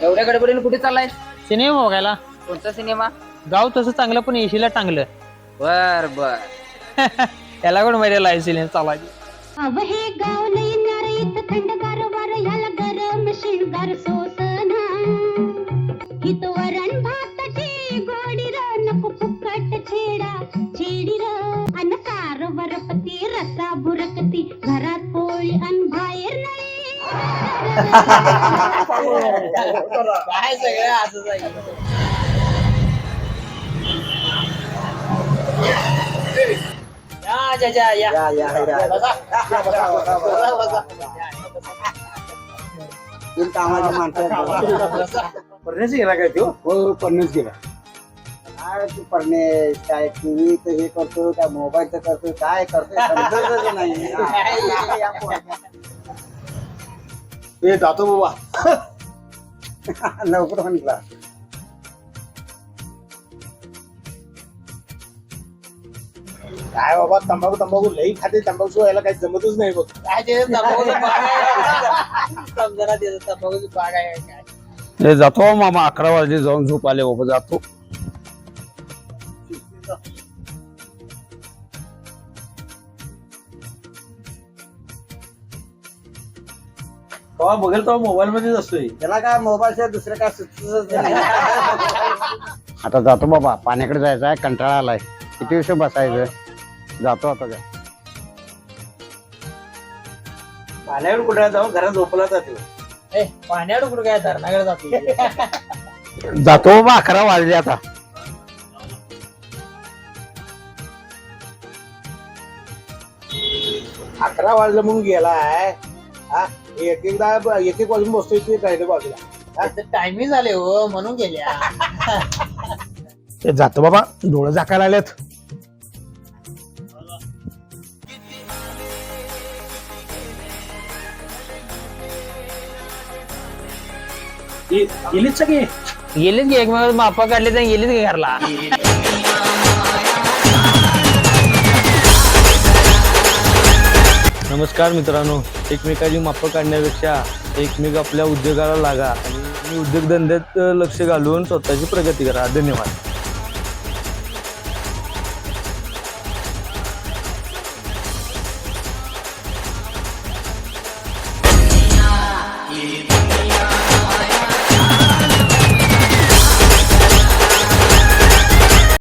एवढ्या गडबडीने कुठे चाललाय? सिनेमा बघायला. कोणता सिनेमा? गाव तसं चांगलं पण एशीला चांगलं. बर बर. याला कोण माहिती लाईव्ह सिनेमा चालायची. अब हे गाव लई न्यारीत थंडगार वार ह्याला गरम शिंगार सोसना हित वरण भाताची गोडी र नको फुकट छेडा छेडी र अन कार वरपती रसा बुरकती घरात पोळी अन बाहेर नाही. काय सगळं असंच आहे. कामाची माणसं परण्याच गेला काय तो? हो परनेच गेला. काय तू परने काय टीव्ही तर हे करतो काय मोबाईल तर करतो काय करतो समजतच नाही. ए जातो बाबा. लवकर म्हटला काय बाबा तंबाखू लई खाते. तंबाखू यायला काही जमतच नाही बघ. काय ते तंबाखूची बाग आहे. समजना त्याचं तंबाखूची बाग आहे काय. ले जातो मामा 11 वाजले जाऊन झोप आले बाबा जातो. बाबा बघेल तो मोबाईल मध्येच असतोय. त्याला काय मोबाईलशिवाय दुसरं काय सुचतच नाही. आता जातो बाबा पाण्याकडे जायचं आहे कंटाळा आलाय. किती दिवस बसायचं. जातो आता काय. पाण्यावर कुठे जाऊन घरात झोपला जातो. पाण्यावर कुठं काय धरणाकडे जातो. जातो बाबा 11 वाजले आता. अकरा वाजलं म्हणून गेलाय. हा एक एक वाजून बसतोय ते राहिले बाजूला. टायमिंग झाले हो म्हणून गेल्या. ते जातो बाबा डोळे झाकायला आलेत. गेलीच सगळे. गेलीच की एकमेकांना मापा काढले तर गेलीच की घरला. नमस्कार मित्रांनो. एकमेकाची मापं काढण्यापेक्षा एकमेक आपल्या उद्योगाला लागा आणि उद्योगधंद्यात लक्ष घालून स्वतःची प्रगती करा. धन्यवाद.